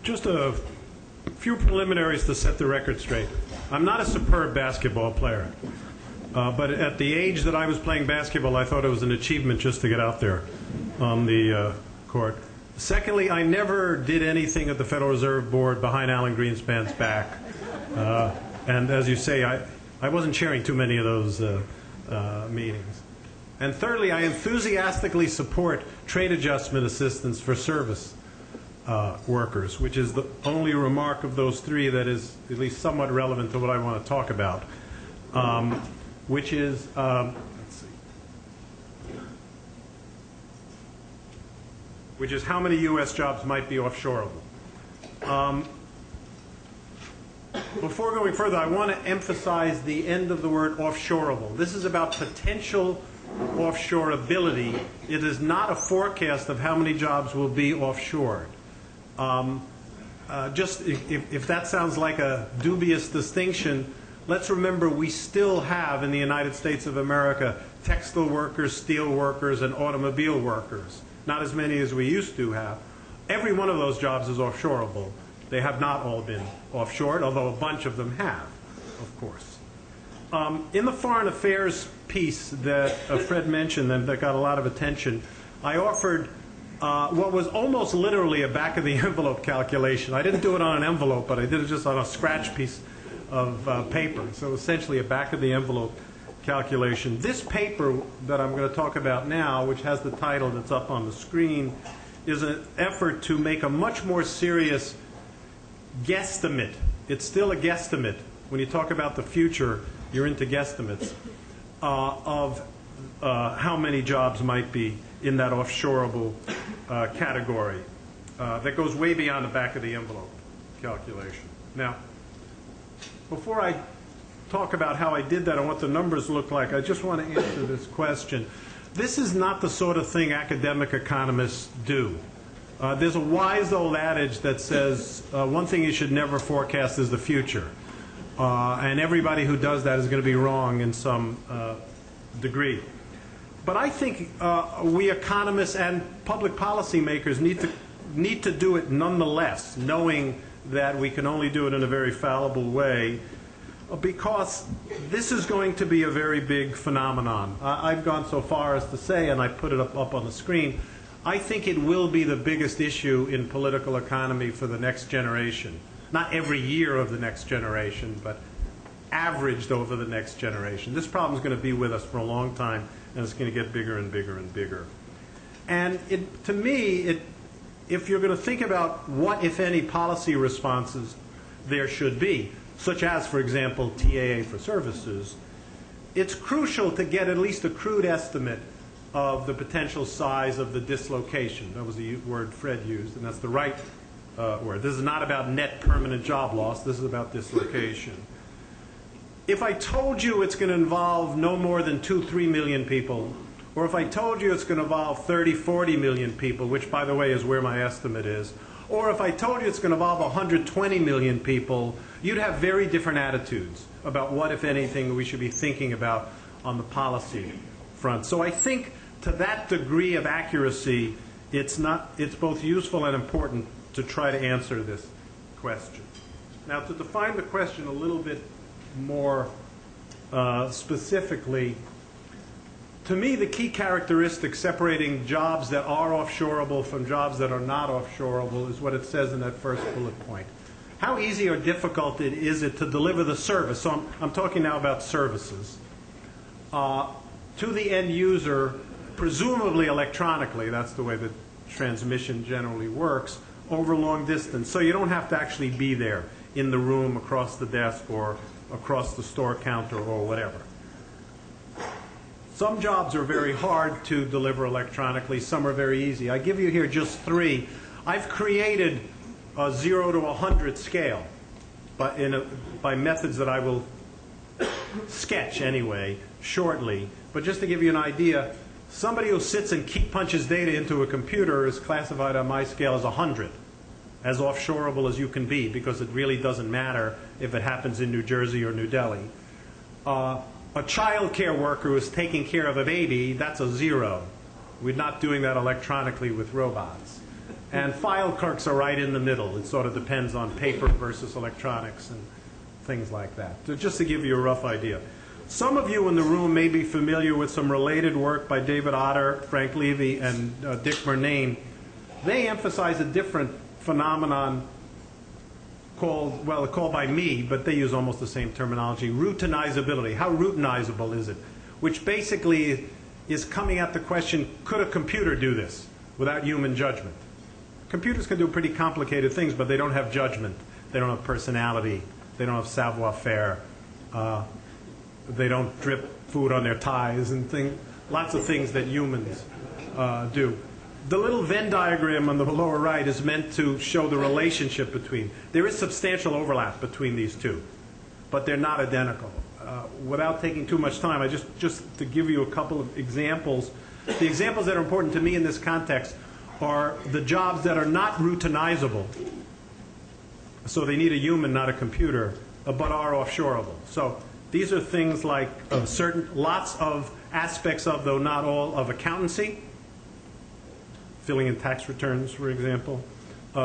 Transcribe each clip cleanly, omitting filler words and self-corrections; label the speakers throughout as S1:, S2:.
S1: Just a few preliminaries to set the record straight. I'm not a superb basketball player, but at the age that I was playing basketball, I thought it was an achievement just to get out there on the court. Secondly, I never did anything at the Federal Reserve Board behind Alan Greenspan's back. And as you say, I wasn't chairing too many of those meetings. And thirdly, I enthusiastically support trade adjustment assistance for service workers, which is the only remark of those three that is at least somewhat relevant to what I want to talk about, which is, let's see, which is how many U.S. jobs might be offshoreable. Before going further, I want to emphasize the end of the word offshoreable. This is about potential offshoreability. It is not a forecast of how many jobs will be offshored. Just if that sounds like a dubious distinction, let's remember we still have in the United States of America textile workers, steel workers, and automobile workers. Not as many as we used to have. Every one of those jobs is offshoreable. They have not all been offshored, although a bunch of them have, of course. In the foreign affairs piece that Fred mentioned and that got a lot of attention, I offered what was almost literally a back-of-the-envelope calculation. I didn't do it on an envelope, but I did it just on a scratch piece of paper. So essentially a back-of-the-envelope calculation. This paper that I'm going to talk about now, which has the title that's up on the screen, is an effort to make a much more serious guesstimate. It's still a guesstimate. When you talk about the future, you're into guesstimates of how many jobs might be in that offshoreable category. That goes way beyond the back of the envelope calculation. Now, before I talk about how I did that and what the numbers look like, I just want to answer this question. This is not the sort of thing academic economists do. There's a wise old adage that says one thing you should never forecast is the future. And everybody who does that is going to be wrong in some degree. But I think we economists and public policy makers need to do it nonetheless, knowing that we can only do it in a very fallible way, because this is going to be a very big phenomenon. I've gone so far as to say, and I put it up on the screen, I think it will be the biggest issue in political economy for the next generation. Not every year of the next generation, but averaged over the next generation. This problem is going to be with us for a long time, and it's going to get bigger and bigger and bigger. And to me, if you're going to think about what, if any, policy responses there should be, such as, for example, TAA for services, it's crucial to get at least a crude estimate of the potential size of the dislocation. That was the word Fred used, and that's the right word. This is not about net permanent job loss. This is about dislocation. If I told you it's going to involve no more than 2-3 million people, or if I told you it's going to involve 30-40 million people, which, by the way, is where my estimate is, or if I told you it's going to involve 120 million people, you'd have very different attitudes about what, if anything, we should be thinking about on the policy front. So I think to that degree of accuracy, it's both useful and important to try to answer this question. Now, to define the question a little bit more specifically, to me, the key characteristic separating jobs that are offshoreable from jobs that are not offshoreable is what it says in that first bullet point. How easy or difficult is it to deliver the service? So I'm talking now about services to the end user, presumably electronically. That's the way the transmission generally works, over long distance. So you don't have to actually be there in the room, across the desk, or across the store counter, or whatever. Some jobs are very hard to deliver electronically. Some are very easy. I give you here just three. I've created a 0 to 100 scale by methods that I will sketch anyway shortly. But just to give you an idea, somebody who sits and punches data into a computer is classified on my scale as 100, as offshoreable as you can be, because it really doesn't matter if it happens in New Jersey or New Delhi. A child care worker who is taking care of a baby, that's a 0. We're not doing that electronically with robots. And file clerks are right in the middle. It sort of depends on paper versus electronics and things like that. So just to give you a rough idea. Some of you in the room may be familiar with some related work by David Otter, Frank Levy, and Dick Murnane. They emphasize a different phenomenon called by me, but they use almost the same terminology, routinizability. How routinizable is it? Which basically is coming at the question, could a computer do this without human judgment? Computers can do pretty complicated things, but they don't have judgment. They don't have personality. They don't have savoir-faire. They don't drip food on their ties and lots of things that humans do. The little Venn diagram on the lower right is meant to show the relationship between. There is substantial overlap between these two, but they're not identical. Without taking too much time, just to give you a couple of examples. The examples that are important to me in this context are the jobs that are not routinizable. So they need a human, not a computer, but are offshoreable. So these are things like lots of aspects of, though not all, of accountancy, filling in tax returns, for example,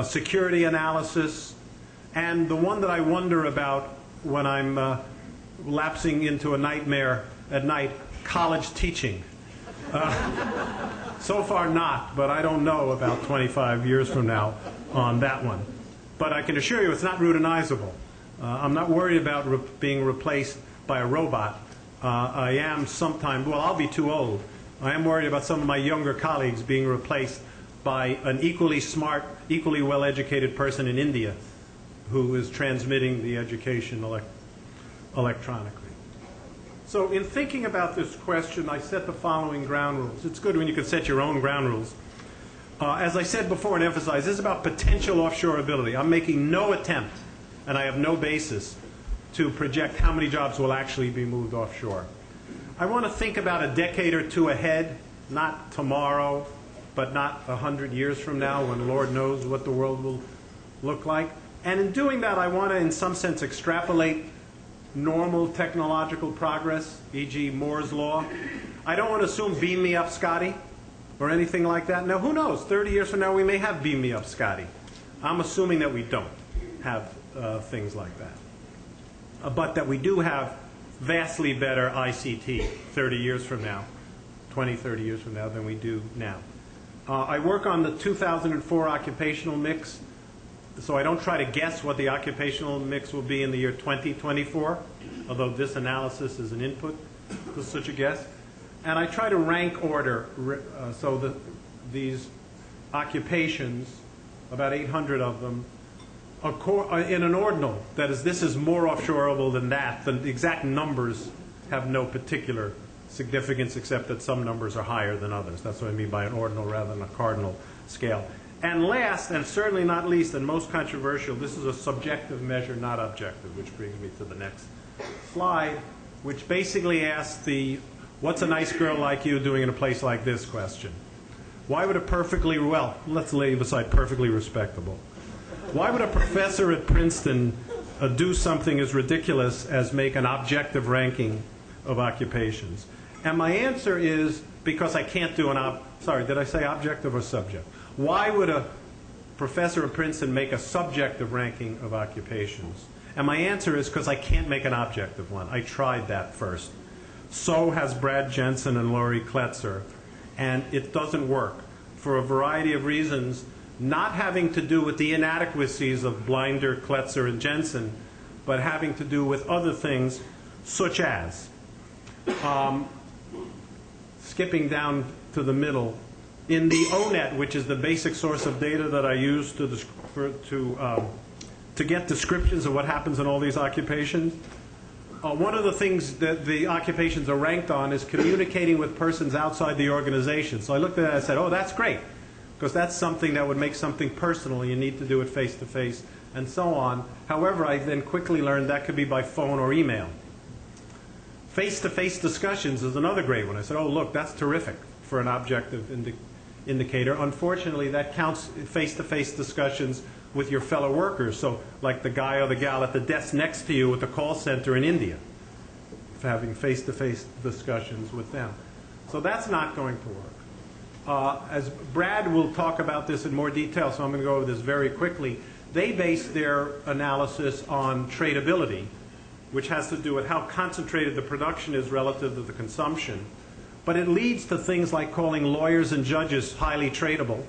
S1: security analysis, and the one that I wonder about when I'm lapsing into a nightmare at night, college teaching. So far not, but I don't know about 25 years from now on that one. But I can assure you it's not routinizable. I'm not worried about being replaced by a robot. I am sometime, well, I'll be too old. I am worried about some of my younger colleagues being replaced by an equally smart, equally well-educated person in India who is transmitting the education electronically. So in thinking about this question, I set the following ground rules. It's good when you can set your own ground rules. As I said before and emphasized, this is about potential offshoreability. I'm making no attempt, and I have no basis, to project how many jobs will actually be moved offshore. I want to think about a decade or two ahead, not tomorrow, but not 100 years from now when Lord knows what the world will look like. And in doing that, I want to, in some sense, extrapolate normal technological progress, e.g. Moore's Law. I don't want to assume beam me up, Scotty, or anything like that. Now, who knows? 30 years from now, we may have beam me up, Scotty. I'm assuming that we don't have things like that. But that we do have vastly better ICT 30 years from now, 20, 30 years from now, than we do now. I work on the 2004 occupational mix, so I don't try to guess what the occupational mix will be in the year 2024, although this analysis is an input to such a guess. And I try to rank order these occupations, about 800 of them, in an ordinal. That is, this is more offshoreable than that. The exact numbers have no particular significance except that some numbers are higher than others. That's what I mean by an ordinal rather than a cardinal scale. And last, and certainly not least, and most controversial, this is a subjective measure, not objective, which brings me to the next slide, which basically asks the what's a nice girl like you doing in a place like this question. Why would a perfectly, well, let's leave aside perfectly respectable. Why would a professor at Princeton do something as ridiculous as make an objective ranking of occupations? And my answer is because I can't do sorry, did I say objective or subject? Why would a professor at Princeton make a subjective ranking of occupations? And my answer is because I can't make an objective one. I tried that first. So has Brad Jensen and Laurie Kletzer. And it doesn't work for a variety of reasons, not having to do with the inadequacies of Blinder, Kletzer, and Jensen, but having to do with other things such as skipping down to the middle. In the ONET, which is the basic source of data that I use to get descriptions of what happens in all these occupations, one of the things that the occupations are ranked on is communicating with persons outside the organization. So I looked at that and I said, oh, that's great, because that's something that would make something personal. You need to do it face-to-face and so on. However, I then quickly learned that could be by phone or email. Face-to-face discussions is another great one. I said, oh, look, that's terrific for an objective indicator. Unfortunately, that counts face-to-face discussions with your fellow workers. So like the guy or the gal at the desk next to you at the call center in India, having face-to-face discussions with them. So that's not going to work. As Brad will talk about this in more detail, so I'm going to go over this very quickly. They base their analysis on tradability, which has to do with how concentrated the production is relative to the consumption. But it leads to things like calling lawyers and judges highly tradable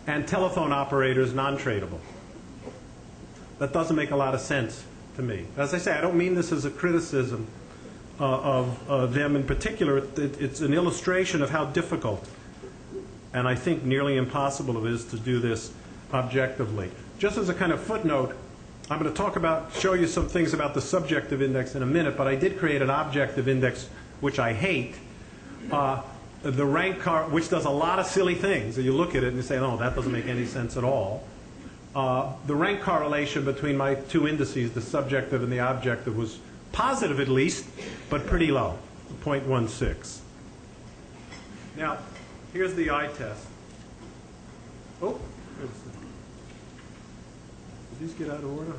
S1: and telephone operators non-tradable. That doesn't make a lot of sense to me. As I say, I don't mean this as a criticism of them in particular. It's an illustration of how difficult, and I think nearly impossible it is to do this objectively. Just as a kind of footnote, I'm going to show you some things about the subjective index in a minute, but I did create an objective index, which I hate. The rank which does a lot of silly things. And you look at it and you say, no, that doesn't make any sense at all. The rank correlation between my two indices, the subjective and the objective, was positive at least, but pretty low, 0.16. Now, here's the eye test. Oh, did these get out of order?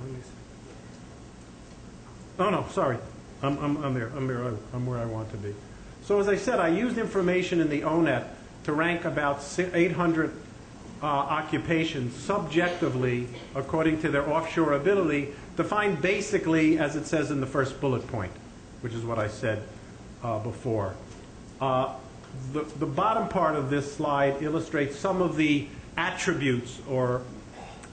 S1: Oh no, sorry. I'm there. I'm where I want to be. So as I said, I used information in the ONET to rank about 800 occupations subjectively according to their offshore ability, defined basically as it says in the first bullet point, which is what I said before. The bottom part of this slide illustrates some of the attributes or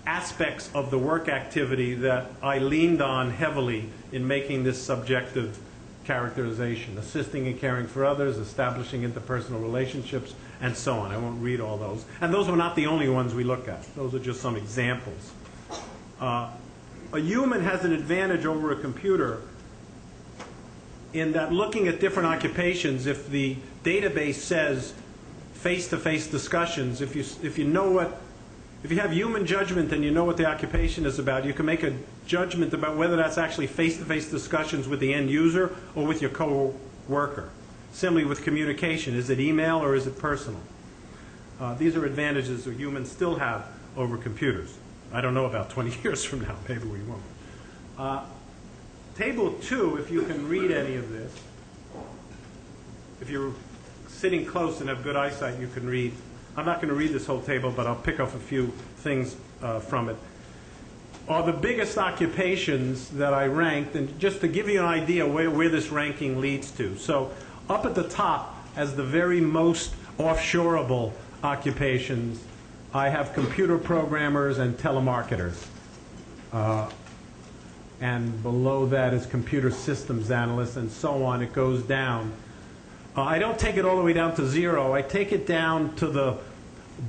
S1: aspects of the work activity that I leaned on heavily in making this subjective characterization: assisting and caring for others, establishing interpersonal relationships, and so on. I won't read all those. And those were not the only ones we look at. Those are just some examples. A human has an advantage over a computer in that looking at different occupations, if the database says face-to-face discussions, if you have human judgment and you know what the occupation is about, you can make a judgment about whether that's actually face-to-face discussions with the end user or with your co-worker. Similarly with communication, is it email or is it personal? These are advantages that humans still have over computers. I don't know about 20 years from now, maybe we won't. Table 2, if you can read any of this, if you're sitting close and have good eyesight, you can read. I'm not going to read this whole table, but I'll pick up a few things from it. Are the biggest occupations that I ranked, and just to give you an idea where this ranking leads to. So up at the top, as the very most offshoreable occupations, I have computer programmers and telemarketers. And below that is computer systems analysts, and so on. It goes down. I don't take it all the way down to 0. I take it down to the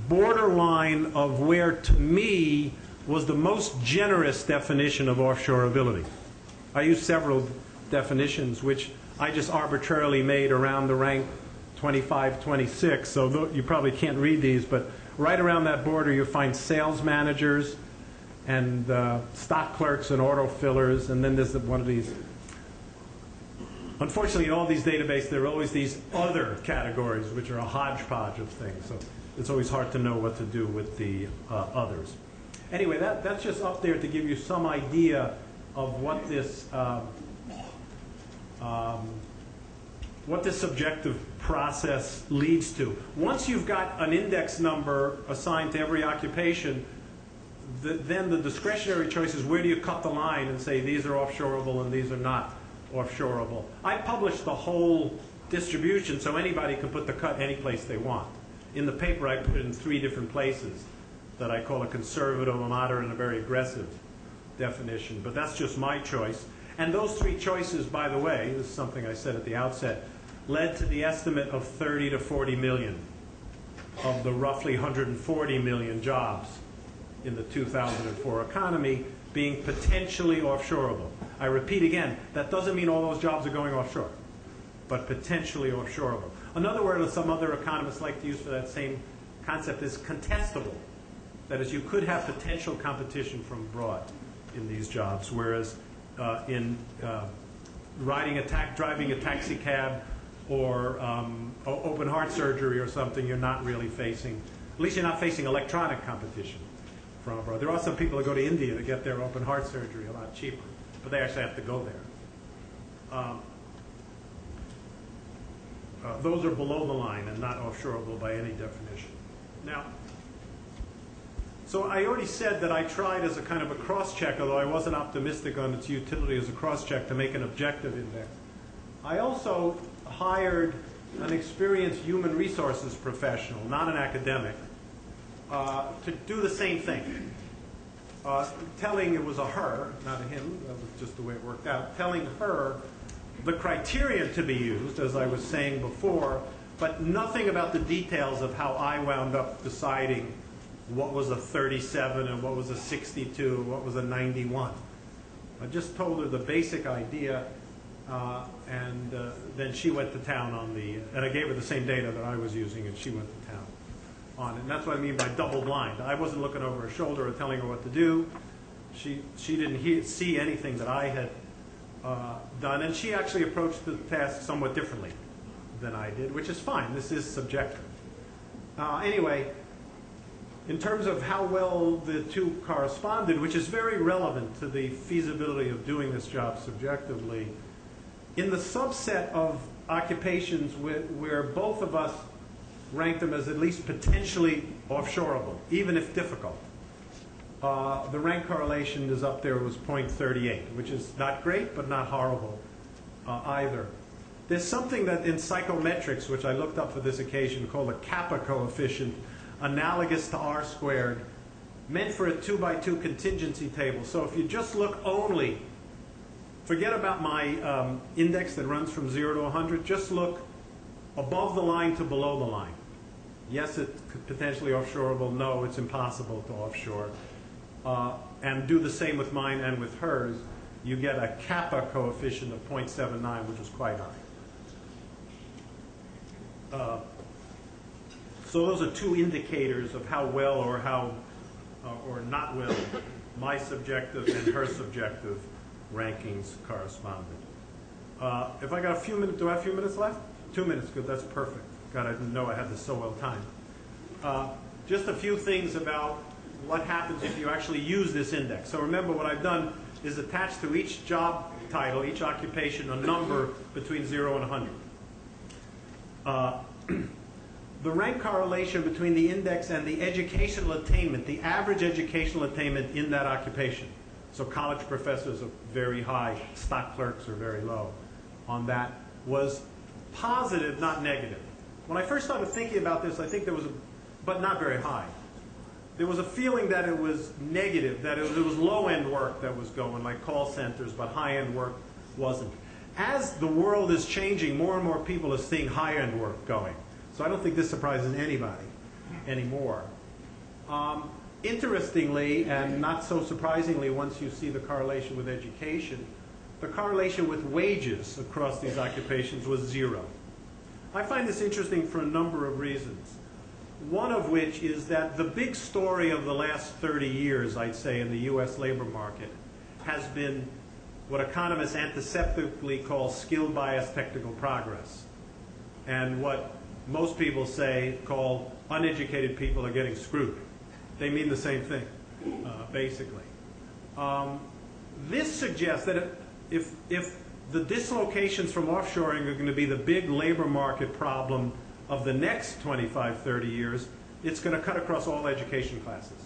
S1: borderline of where, to me, was the most generous definition of offshore ability. I use several definitions, which I just arbitrarily made around the rank 25, 26. So you probably can't read these, but right around that border you find sales managers and stock clerks and auto fillers, and then there's one of these. Unfortunately, in all these databases, there are always these other categories, which are a hodgepodge of things. So it's always hard to know what to do with the others. Anyway, that's just up there to give you some idea of what this subjective process leads to. Once you've got an index number assigned to every occupation, then the discretionary choice is where do you cut the line and say these are offshoreable and these are not offshoreable. I publish the whole distribution so anybody can put the cut any place they want. In the paper I put it in 3 different places that I call a conservative, a moderate, and a very aggressive definition. But that's just my choice. And those 3 choices, by the way, this is something I said at the outset, led to the estimate of 30 to 40 million of the roughly 140 million jobs in the 2004 economy being potentially offshoreable. I repeat again, that doesn't mean all those jobs are going offshore, but potentially offshoreable. Another word that some other economists like to use for that same concept is contestable. That is, you could have potential competition from abroad in these jobs, whereas in driving a taxi cab or open heart surgery or something, you're not really facing, at least you're not facing electronic competition from abroad. There are some people that go to India to get their open heart surgery a lot cheaper, but they actually have to go there. Those are below the line and not offshoreable by any definition. Now, so I already said that I tried as a kind of a cross-check, although I wasn't optimistic on its utility as a cross-check, to make an objective index. I also hired an experienced human resources professional, not an academic, to do the same thing. Telling, it was a her, not a him, that was just the way it worked out, telling her the criterion to be used, as I was saying before, but nothing about the details of how I wound up deciding what was a 37 and what was a 62 and what was a 91. I just told her the basic idea, and then she went to town on the, and I gave her the same data that I was using, and she went to town on it. And that's what I mean by double blind. I wasn't looking over her shoulder or telling her what to do. She didn't see anything that I had done, and she actually approached the task somewhat differently than I did, which is fine. This is subjective. Anyway, in terms of how well the two corresponded, which is very relevant to the feasibility of doing this job subjectively, in the subset of occupations where both of us ranked them as at least potentially offshoreable, even if difficult, the rank correlation is up there, was 0.38, which is not great, but not horrible either. There's something that in psychometrics, which I looked up for this occasion, called a kappa coefficient, analogous to R squared, meant for a 2x2 contingency table. So if you just look only, forget about my index that runs from 0 to 100, just look above the line to below the line. Yes, it's potentially offshoreable. No, it's impossible to offshore. And do the same with mine and with hers. You get a kappa coefficient of 0.79, which is quite high. So those are two indicators of how well or how or not well my subjective and her subjective rankings corresponded. If I got a few minutes, do I have a few minutes left? 2 minutes, good, that's perfect. God, I didn't know I had this so well timed. Just a few things about what happens if you actually use this index. So remember, what I've done is attach to each job title, each occupation, a number between 0 and 100. The rank correlation between the index and the educational attainment, the average educational attainment in that occupation. So college professors are very high, stock clerks are very low on that, was positive, not negative. When I first started thinking about this, I think there was but not very high. There was a feeling that it was negative, that it was low-end work that was going, like call centers, but high-end work wasn't. As the world is changing, more and more people are seeing high-end work going. So I don't think this surprises anybody anymore. Interestingly, and not so surprisingly, once you see the correlation with education, the correlation with wages across these occupations was 0. I find this interesting for a number of reasons. One of which is that the big story of the last 30 years, I'd say, in the U.S. labor market has been what economists antiseptically call skill-biased technical progress, and what most people call uneducated people are getting screwed. They mean the same thing, basically. This suggests that if the dislocations from offshoring are going to be the big labor market problem of the next 25, 30 years, it's going to cut across all education classes.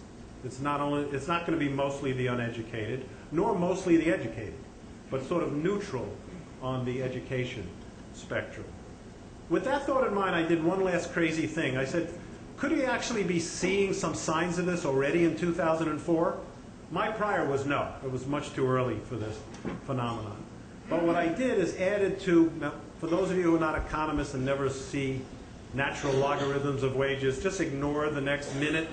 S1: It's not going to be mostly the uneducated, nor mostly the educated, but sort of neutral on the education spectrum. With that thought in mind, I did one last crazy thing. I said, could we actually be seeing some signs of this already in 2004? My prior was no. It was much too early for this phenomenon. But what I did is added to, now, for those of you who are not economists and never see natural logarithms of wages, just ignore the next minute.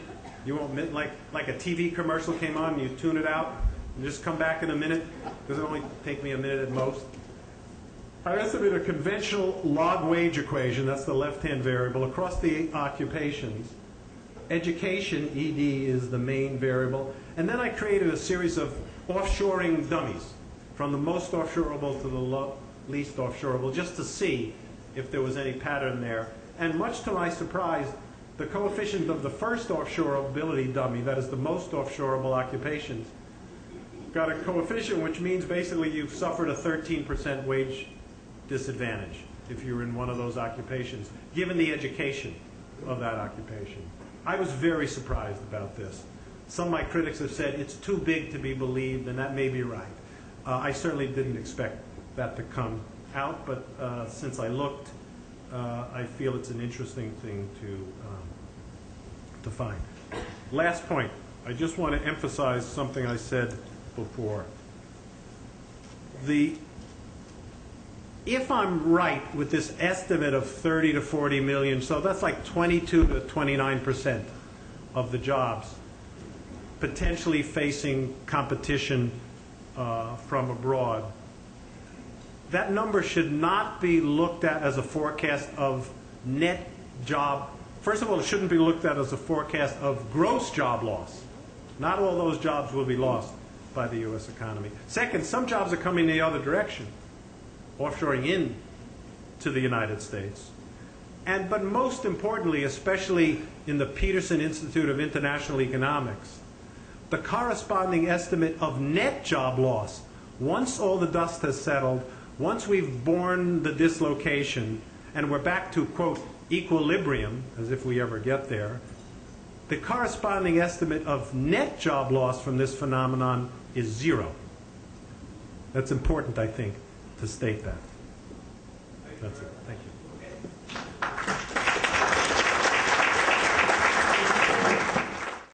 S1: You won't, like a TV commercial came on and you tune it out and just come back in a minute, because it'll only take me a minute at most. I estimate a conventional log wage equation, that's the left-hand variable, across the occupations. Education, ED, is the main variable. And then I created a series of offshoring dummies, from the most offshoreable to the least offshoreable, just to see if there was any pattern there. And much to my surprise, the coefficient of the first offshoreability dummy, that is the most offshoreable occupations, got a coefficient which means basically you've suffered a 13% wage disadvantage. if you were in one of those occupations, given the education of that occupation. I was very surprised about this. Some of my critics have said it's too big to be believed, and that may be right. I certainly didn't expect that to come out, but since I looked, I feel it's an interesting thing to find. Last point. I just want to emphasize something I said before. If I'm right with this estimate of 30 to 40 million, so that's like 22 to 29% of the jobs potentially facing competition from abroad, that number should not be looked at as a forecast of net job. First of all, it shouldn't be looked at as a forecast of gross job loss. Not all those jobs will be lost by the U.S. economy. Second, some jobs are coming the other direction, offshoring in to the United States. But most importantly, especially in the Peterson Institute of International Economics, the corresponding estimate of net job loss, once all the dust has settled, once we've borne the dislocation, and we're back to, quote, equilibrium, as if we ever get there, the corresponding estimate of net job loss from this phenomenon is 0. That's important, I think, to state that. That's it. Thank you.